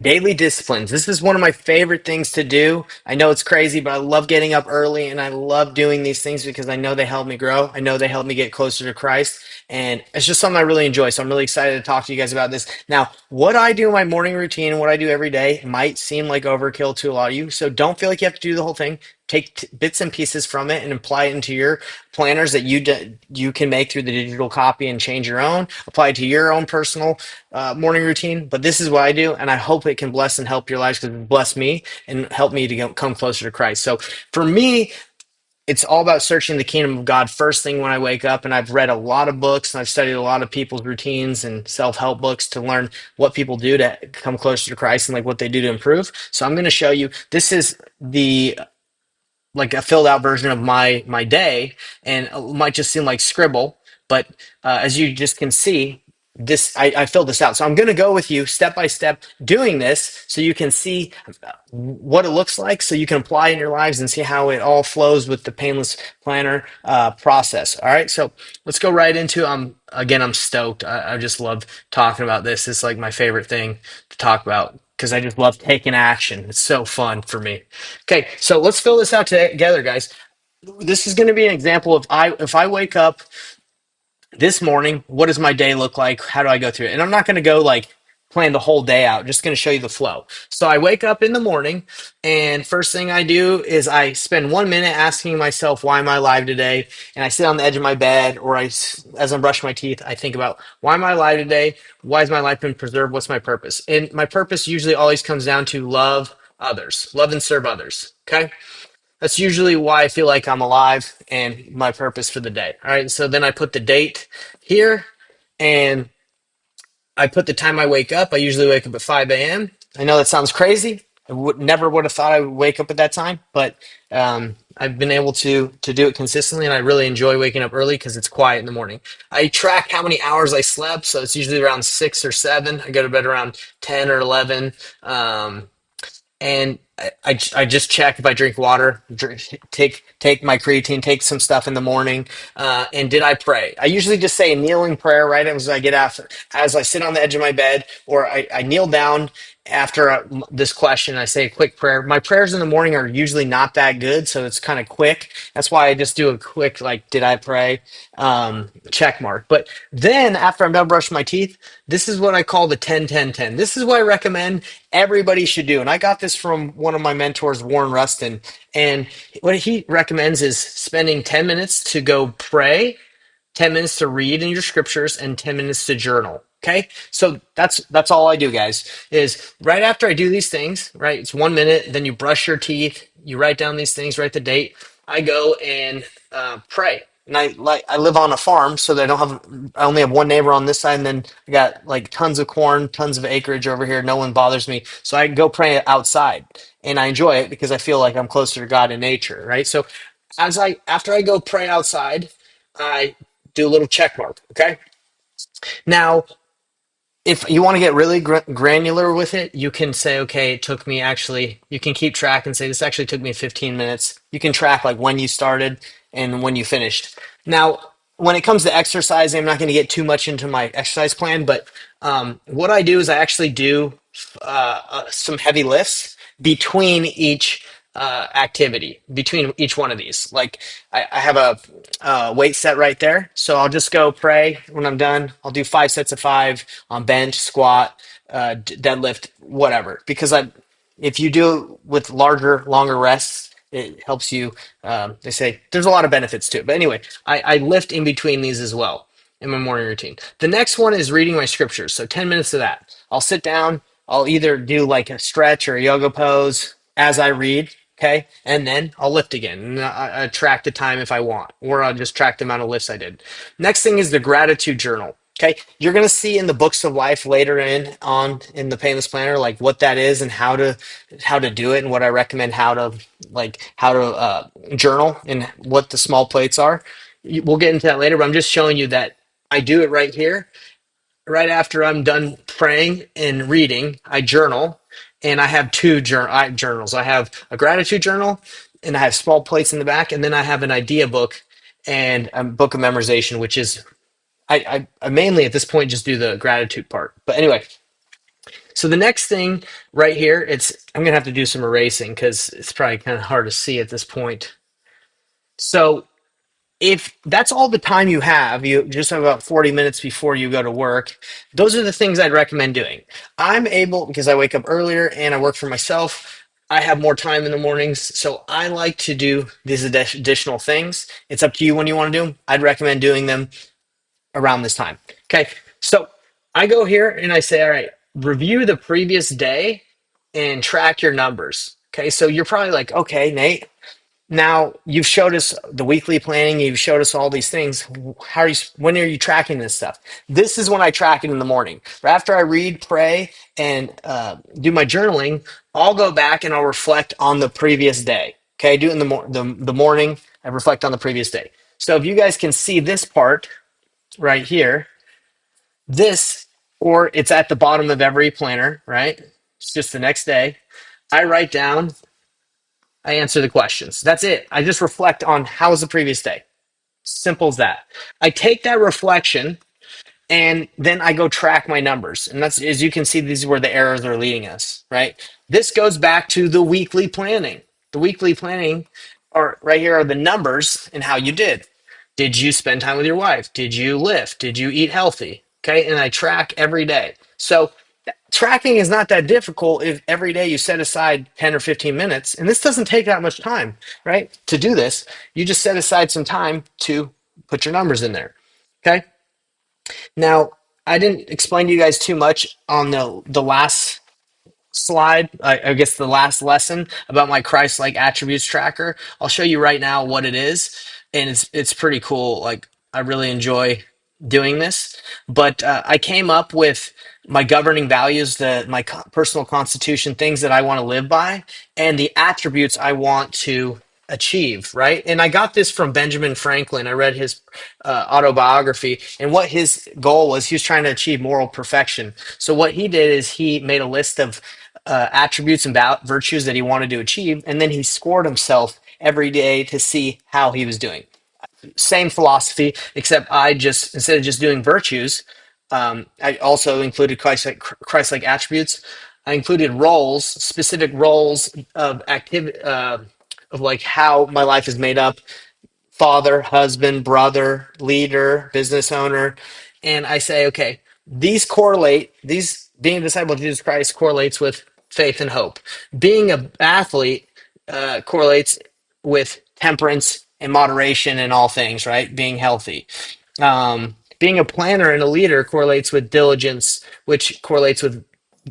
Daily disciplines. This is one of my favorite things to do. I know it's crazy, but I love getting up early and I love doing these things because I know they help me grow. I know they help me get closer to Christ. And it's just something I really enjoy. So I'm really excited to talk to you guys about this. Now, what I do in my morning routine and what I do every day might seem like overkill to a lot of you. So don't feel like you have to do the whole thing. Take bits and pieces from it and apply it into your planners that you can make through the digital copy and change your own. Apply it to your own personal morning routine, but this is what I do, and I hope it can bless and help your lives because it blessed me and helped me to come closer to Christ. So for me, it's all about searching the kingdom of God first thing when I wake up. And I've read a lot of books and I've studied a lot of people's routines and self-help books to learn what people do to come closer to Christ and like what they do to improve. So I'm going to show you. This is the like a filled out version of my day, and it might just seem like scribble, but as you just can see, this I filled this out. So I'm going to go with you step by step doing this so you can see what it looks like, so you can apply it in your lives and see how it all flows with the painless planner process. All right, so let's go right into. I'm stoked. I just love talking about this. It's like my favorite thing to talk about because I just love taking action. It's so fun for me. Okay, so let's fill this out together, guys. This is going to be an example of I if I wake up this morning, what does my day look like? How do I go through it? And I'm not going to go like plan the whole day out. Just going to show you the flow. So I wake up in the morning, and first thing I do is I spend 1 minute asking myself, why am I alive today? And I sit on the edge of my bed, or as I'm brushing my teeth, I think about why am I alive today? Why has my life been preserved? What's my purpose? And my purpose usually always comes down to love others, love and serve others. Okay. That's usually why I feel like I'm alive and my purpose for the day. All right. So then I put the date here and I put the time I wake up. I usually wake up at 5 a.m. I know that sounds crazy. Never would have thought I would wake up at that time, but I've been able to do it consistently, and I really enjoy waking up early because it's quiet in the morning. I track how many hours I slept, so it's usually around 6 or 7. I go to bed around 10 or 11. And I just check if I drink water, take my creatine, take some stuff in the morning, and did I pray? I usually just say a kneeling prayer right as I get after, as I sit on the edge of my bed, or I kneel down after this question. I say a quick prayer. My prayers in the morning are usually not that good, so it's kind of quick. That's why I just do a quick like, did I pray? Check mark. But then after I'm done brushing my teeth, this is what I call the 10-10-10. This is what I recommend everybody should do. And I got this from one of my mentors, Warren Rustin. And what he recommends is spending 10 minutes to go pray, 10 minutes to read in your scriptures, and 10 minutes to journal. Okay. So that's all I do, guys, is right after I do these things, right? It's 1 minute, then you brush your teeth, you write down these things, write the date. I go and pray. And I live on a farm, so that I only have one neighbor on this side, and then I got like tons of corn, tons of acreage over here. No one bothers me. So I go pray outside, and I enjoy it because I feel like I'm closer to God in nature, right? So after I go pray outside, I do a little check mark. Okay. Now, if you want to get really granular with it, you can say, okay, it took me actually, you can keep track and say, this actually took me 15 minutes. You can track like when you started and when you finished. Now, when it comes to exercising, I'm not going to get too much into my exercise plan, but what I do is I actually do some heavy lifts between each activity, between each one of these. Like I have a weight set right there. So I'll just go pray when I'm done. I'll do 5 sets of five on bench, squat, deadlift, whatever. Because if you do it with longer rests, it helps you. They say there's a lot of benefits to it. But anyway, I lift in between these as well in my morning routine. The next one is reading my scriptures. So 10 minutes of that. I'll sit down. I'll either do like a stretch or a yoga pose as I read. Okay. And then I'll lift again. And I track the time if I want, or I'll just track the amount of lifts I did. Next thing is the gratitude journal. Okay. You're going to see in the books of life later in the painless planner, like what that is and how to do it, and what I recommend how to journal and what the small plates are. We'll get into that later, but I'm just showing you that I do it right here. Right after I'm done praying and reading, I journal, and I have two journals. I have a gratitude journal, and I have small plates in the back, and then I have an idea book and a book of memorization, which is I mainly at this point just do the gratitude part. But anyway, So the next thing right here, I'm gonna have to do some erasing because it's probably kind of hard to see at this point. So if that's all the time you have, you just have about 40 minutes before you go to work. Those are the things I'd recommend doing. I'm able, because I wake up earlier and I work for myself, I have more time in the mornings. So I like to do these additional things. It's up to you when you want to do them. I'd recommend doing them around this time. Okay. So I go here and I say, all right, review the previous day and track your numbers. Okay. So you're probably like, okay, Nate, now you've showed us the weekly planning, you've showed us all these things. When are you tracking this stuff? This is when I track it in the morning. Right after I read, pray, and do my journaling, I'll go back and I'll reflect on the previous day. Okay, I do it in the morning. I reflect on the previous day. So if you guys can see this part right here, this, or it's at the bottom of every planner, right? It's just the next day. I write down, I answer the questions. That's it. I just reflect on how was the previous day. Simple as that. I take that reflection and then I go track my numbers. And that's, as you can see, these are where the errors are leading us, right? This goes back to the weekly planning. The weekly planning are right here are the numbers and how you did. Did you spend time with your wife? Did you lift? Did you eat healthy? Okay. And I track every day. So tracking is not that difficult if every day you set aside 10 or 15 minutes. And this doesn't take that much time, right? To do this, you just set aside some time to put your numbers in there. Okay. Now, I didn't explain to you guys too much on the last slide, I guess the last lesson about my Christ-like attributes tracker. I'll show you right now what it is, and it's pretty cool. Like I really enjoy doing this, but I came up with my governing values, my personal constitution, things that I want to live by, and the attributes I want to achieve, right? And I got this from Benjamin Franklin. I read his autobiography, and what his goal was, he was trying to achieve moral perfection. So what he did is he made a list of attributes and virtues that he wanted to achieve, and then he scored himself every day to see how he was doing. Same philosophy, except I just, instead of just doing virtues, I also included Christ-like attributes. I included roles, specific roles of activity, of like how my life is made up: father, husband, brother, leader, business owner. And I say, okay, these being a disciple of Jesus Christ correlates with faith and hope. Being an athlete correlates with temperance and moderation in all things, right? Being healthy. Being a planner and a leader correlates with diligence, which correlates with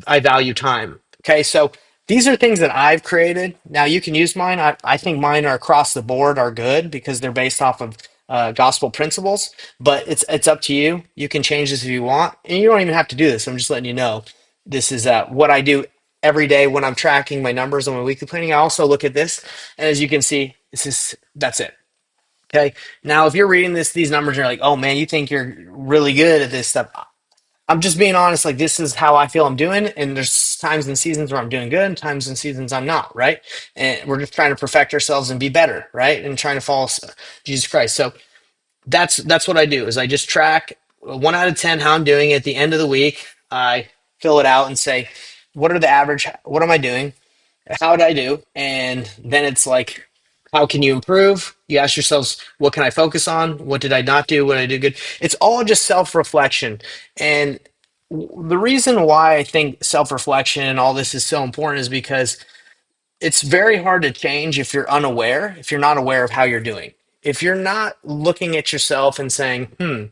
I value time. Okay, so these are things that I've created. Now you can use mine. I think mine are across the board are good because they're based off of gospel principles. But it's up to you. You can change this if you want, and you don't even have to do this. I'm just letting you know. This is what I do every day when I'm tracking my numbers on my weekly planning. I also look at this, and as you can see, that's it. Okay. Now, if you're reading these numbers, and you're like, oh man, you think you're really good at this stuff. I'm just being honest, like this is how I feel I'm doing, and there's times and seasons where I'm doing good, and times and seasons I'm not, right? And we're just trying to perfect ourselves and be better, right? And trying to follow Jesus Christ. So that's what I do is I just track 1 out of 10 how I'm doing. At the end of the week, I fill it out and say, what are the average? What am I doing? How did I do? And then it's like, how can you improve? You ask yourselves, what can I focus on? What did I not do? What did I do good? It's all just self-reflection. And the reason why I think self-reflection and all this is so important is because it's very hard to change if you're unaware, if you're not aware of how you're doing. If you're not looking at yourself and saying,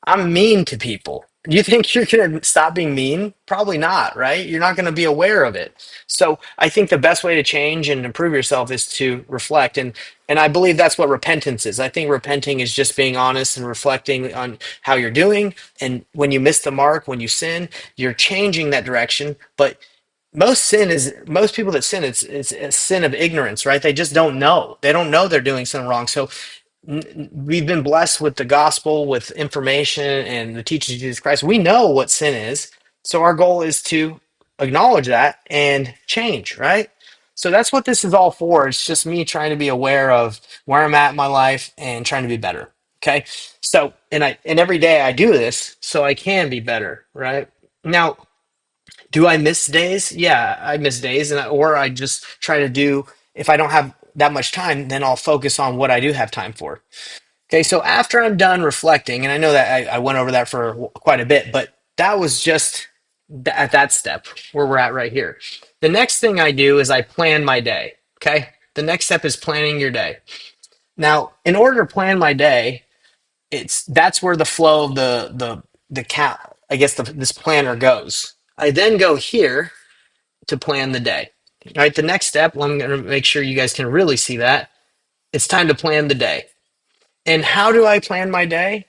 I'm mean to people. Do you think you're going to stop being mean? Probably not, right? You're not going to be aware of it. So I think the best way to change and improve yourself is to reflect. And I believe that's what repentance is. I think repenting is just being honest and reflecting on how you're doing. And when you miss the mark, when you sin, you're changing that direction. But most people that sin, it's a sin of ignorance, right? They just don't know. They don't know they're doing something wrong. So we've been blessed with the gospel, with information and the teachings of Jesus Christ. We know what sin is. So our goal is to acknowledge that and change, right? So that's what this is all for. It's just me trying to be aware of where I'm at in my life and trying to be better. Okay. So, and every day I do this so I can be better, right? Now, Do I miss days? Yeah, I miss days, or I just try to do. If I don't have that much time, then I'll focus on what I do have time for. Okay, so after I'm done reflecting, and I know that I went over that for quite a bit, but that was just at that step where we're at right here. The next thing I do is I plan my day. Okay, the next step is planning your day. Now, in order to plan my day, that's where the flow of the cat, I guess this planner goes. I then go here to plan the day. All right, the next step, well, I'm going to make sure you guys can really see that. It's time to plan the day. And how do I plan my day?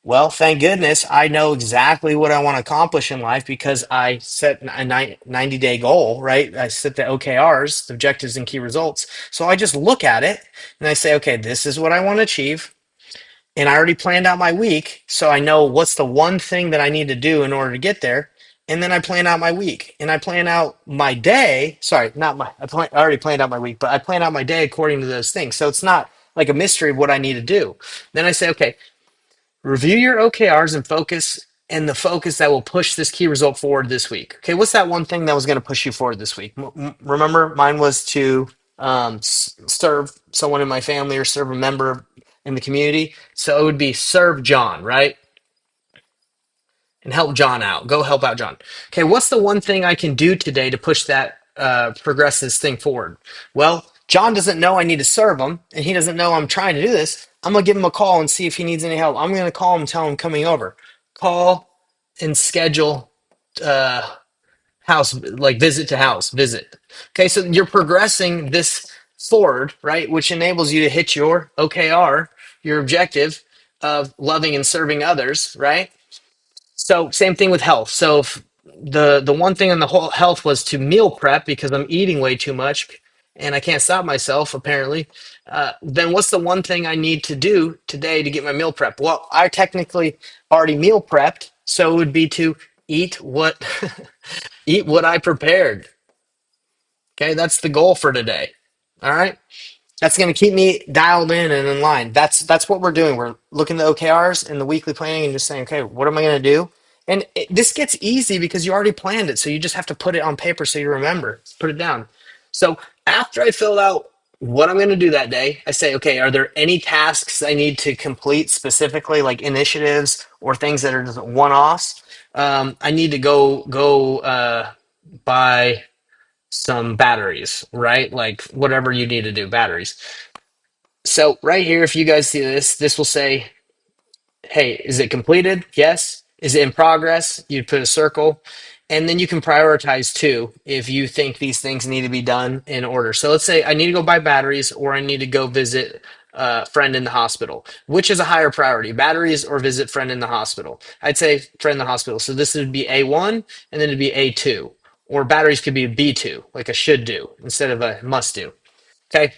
Well, thank goodness I know exactly what I want to accomplish in life because I set a 90-day goal, right? I set the OKRs, the objectives and key results. So I just look at it and I say, okay, this is what I want to achieve. And I already planned out my week. So I know what's the one thing that I need to do in order to get there. And then I plan out my week and I plan out my day. Sorry, not my, I already planned out my week, but I plan out my day according to those things. So it's not like a mystery of what I need to do. Then I say, okay, review your OKRs and focus and the focus that will push this key result forward this week. Okay, what's that one thing that was going to push you forward this week? Remember, mine was to serve someone in my family or serve a member in the community. So it would be serve John, right? And help John out. Go help out John. Okay, what's the one thing I can do today to push that, progress this thing forward? Well, John doesn't know I need to serve him, and he doesn't know I'm trying to do this. I'm gonna give him a call and see if he needs any help. I'm gonna call him and tell him I'm coming over. Call and schedule house, like visit to house visit. Okay, so you're progressing this forward, right? Which enables you to hit your OKR, your objective of loving and serving others, right? So same thing with health. So if the one thing on the whole health was to meal prep because I'm eating way too much and I can't stop myself apparently. Then what's the one thing I need to do today to get my meal prep? Well, I technically already meal prepped, so it would be to eat what eat what I prepared. Okay, that's the goal for today. All right. That's going to keep me dialed in and in line. That's what we're doing. We're looking at the OKRs and the weekly planning and just saying, okay, what am I going to do? And this gets easy because you already planned it. So you just have to put it on paper so you remember, put it down. So after I filled out what I'm going to do that day, I say, okay, are there any tasks I need to complete specifically, like initiatives or things that are just one-offs? I need to go buy some batteries, right? Like whatever you need to do, batteries. So right here, if you guys see this, this will say, hey, is it completed? Yes. Is it in progress? You'd put a circle. And then you can prioritize too if you think these things need to be done in order. So let's say I need to go buy batteries or I need to go visit a friend in the hospital. Which is a higher priority, batteries or visit friend in the hospital? I'd say friend in the hospital. So this would be A1 and then it'd be A2. Or batteries could be a B2, like a should do instead of a must do. Okay.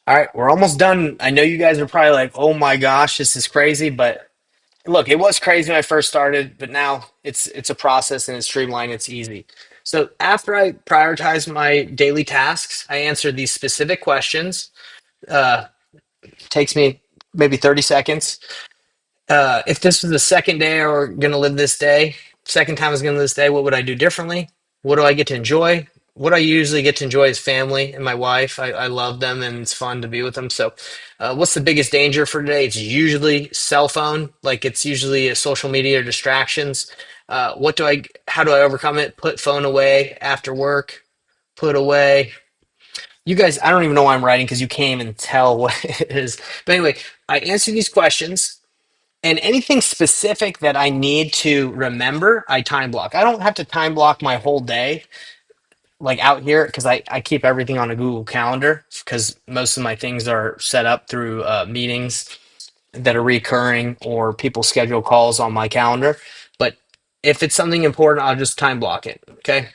All right, we're almost done. I know you guys are probably like, "Oh my gosh, this is crazy," but look, it was crazy when I first started, but now it's a process and it's streamlined, it's easy. So after I prioritize my daily tasks, I answer these specific questions. Uh, Takes me maybe 30 seconds. If this was the second day or going to live this day, second time I was going to live this day, what would I do differently? What do I get to enjoy? What I usually get to enjoy is family and my wife. I love them and it's fun to be with them. So, what's the biggest danger for today? It's usually cell phone, like it's usually a social media or distractions. How do I overcome it? Put phone away after work, put away. You guys, I don't even know why I'm writing because you can't even tell what it is. But anyway, I answer these questions and anything specific that I need to remember, I time block. I don't have to time block my whole day like out here because I keep everything on a Google Calendar because most of my things are set up through meetings that are recurring or people schedule calls on my calendar. But if it's something important, I'll just time block it. Okay.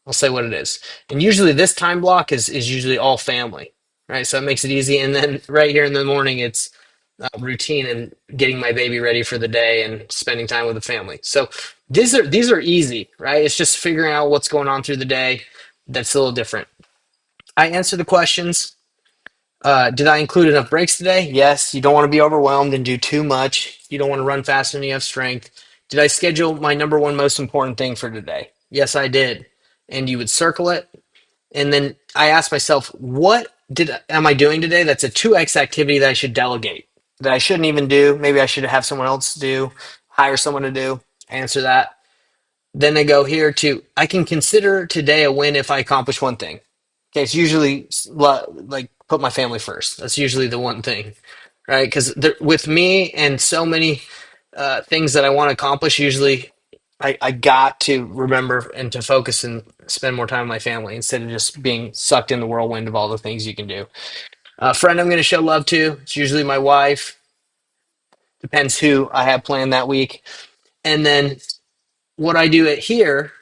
I'll say what it is. And usually this time block is usually all family, right? So it makes it easy. And then right here in the morning, it's routine and getting my baby ready for the day and spending time with the family. So these are easy, right? It's just figuring out what's going on through the day. That's a little different. I answer the questions. Did I include enough breaks today? Yes. You don't want to be overwhelmed and do too much. You don't want to run faster than you have strength. Did I schedule my number one most important thing for today? Yes, I did. And you would circle it. And then I asked myself, what am I doing today that's a 2x activity that I should delegate, that I shouldn't even do? Maybe I should have someone else do, hire someone to do, answer that. Then I go here to, I can consider today a win if I accomplish one thing. Okay, it's usually like put my family first. That's usually the one thing, right? Because with me and so many things that I want to accomplish, usually I got to remember and to focus and spend more time with my family instead of just being sucked in the whirlwind of all the things you can do. A friend I'm going to show love to, it's usually my wife. Depends who I have planned that week. And then what I do it here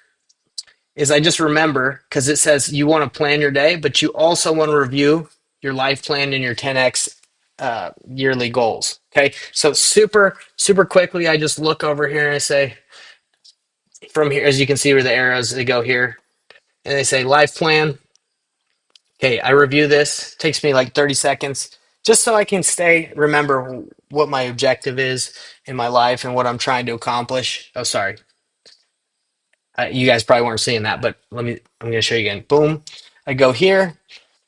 is I just remember because it says you want to plan your day, but you also want to review your life plan and your 10x yearly goals. Okay, so super quickly, I just look over here and I say, from here, as you can see where the arrows they go here, and they say life plan. Okay, I review this. Takes me like 30 seconds, just so I can remember what my objective is in my life and what I'm trying to accomplish. Oh, sorry, you guys probably weren't seeing that, but I'm going to show you again. Boom, I go here,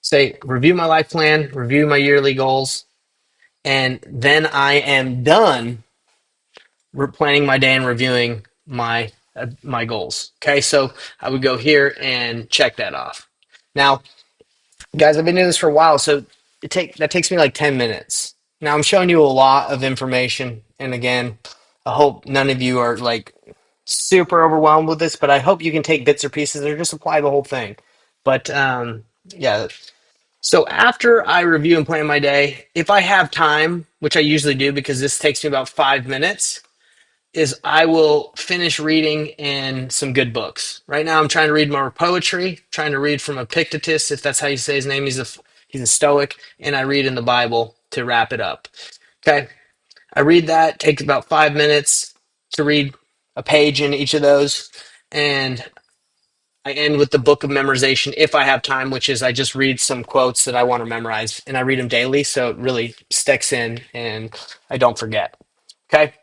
say review my life plan, review my yearly goals, and then I am done planning my day and reviewing my goals. Okay, so I would go here and check that off. Now, guys, I've been doing this for a while, so that takes me like 10 minutes. Now I'm showing you a lot of information, and again, I hope none of you are like super overwhelmed with this, but I hope you can take bits or pieces or just apply the whole thing. But yeah, so after I review and plan my day, if I have time, which I usually do because this takes me about 5 minutes, is I will finish reading in some good books. Right now, I'm trying to read more poetry, trying to read from Epictetus, if that's how you say his name. He's a Stoic, and I read in the Bible to wrap it up. Okay, I read that. Takes about 5 minutes to read a page in each of those, and I end with the book of memorization if I have time, which is I just read some quotes that I want to memorize, and I read them daily, so it really sticks in and I don't forget. Okay.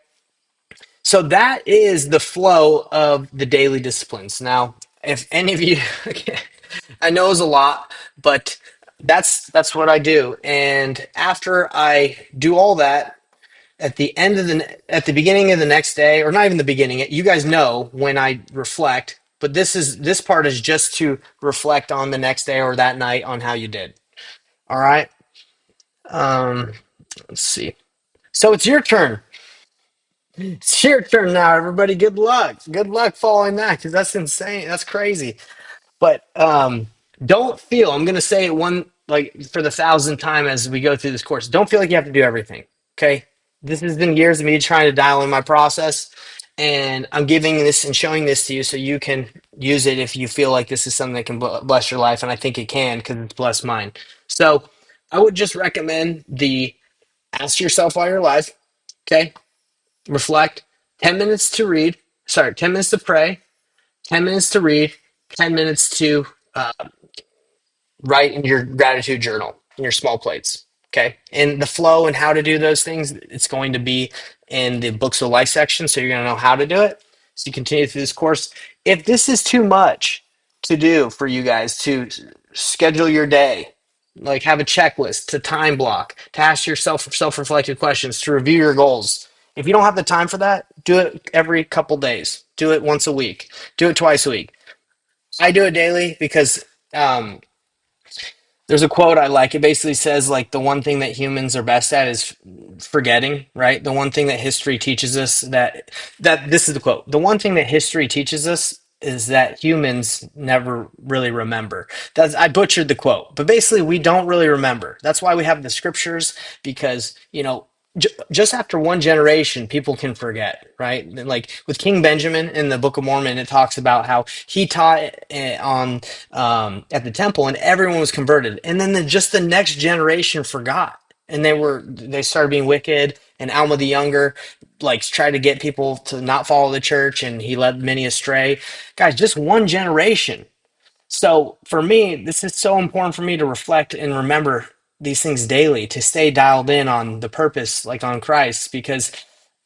So that is the flow of the daily disciplines. Now, if any of you, I know it's a lot, but that's what I do. And after I do all that, at the beginning of the next day, or not even the beginning, you guys know when I reflect. But this part is just to reflect on the next day or that night on how you did. All right. Um, let's see. So it's your turn. It's your turn now, everybody. Good luck. Good luck following that because that's insane. That's crazy. But don't feel, I'm going to say it one, like for the thousandth time as we go through this course, don't feel like you have to do everything. Okay. This has been years of me trying to dial in my process. And I'm giving this and showing this to you so you can use it if you feel like this is something that can bless your life. And I think it can because it's blessed mine. So I would just recommend the ask yourself while you're alive. Okay, reflect, 10 minutes to read, sorry, 10 minutes to pray, 10 minutes to read, 10 minutes to write in your gratitude journal, in your small plates. Okay. And the flow and how to do those things, it's going to be in the books of life section. So you're going to know how to do it. So you continue through this course. If this is too much to do for you guys to schedule your day, like have a checklist to time block, to ask yourself self-reflective questions, to review your goals. If you don't have the time for that, do it every couple days. Do it once a week. Do it twice a week. I do it daily because there's a quote I like. It basically says like the one thing that humans are best at is forgetting, right? The one thing that history teaches us that this is the quote. The one thing that history teaches us is that humans never really remember. That's I butchered the quote, but basically we don't really remember. That's why we have the scriptures because, just after one generation, people can forget, right? Like with King Benjamin in the Book of Mormon, it talks about how he taught on at the temple, and everyone was converted, and then just the next generation forgot, and they started being wicked. And Alma the Younger, like, tried to get people to not follow the church, and he led many astray. Guys, just one generation. So for me, this is so important for me to reflect and remember these things daily, to stay dialed in on the purpose, like on Christ, because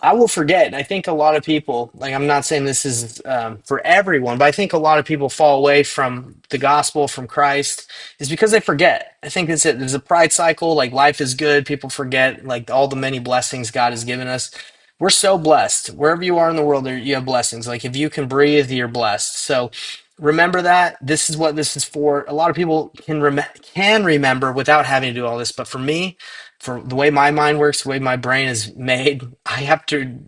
I will forget. I think a lot of people, like, I'm not saying this is for everyone, but I think a lot of people fall away from the gospel, from Christ, is because they forget. I think that's it. There's a pride cycle. Like, life is good. People forget, like, all the many blessings God has given us. We're so blessed. Wherever you are in the world, you have blessings. Like, if you can breathe, you're blessed. So remember that. This is what this is for. A lot of people can remember without having to do all this, but for me, for the way my mind works, the way my brain is made, I have to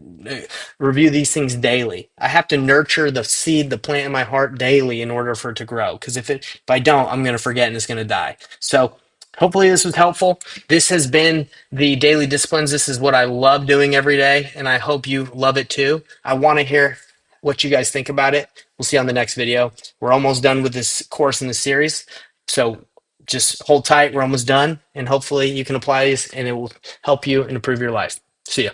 review these things daily. I have to nurture the seed, the plant in my heart daily in order for it to grow. Because if I don't, I'm going to forget and it's going to die. So hopefully this was helpful. This has been the daily disciplines. This is what I love doing every day, and I hope you love it too. I want to hear what you guys think about it. We'll see you on the next video. We're almost done with this course in the series. So just hold tight. We're almost done. And hopefully you can apply these and it will help you and improve your life. See ya.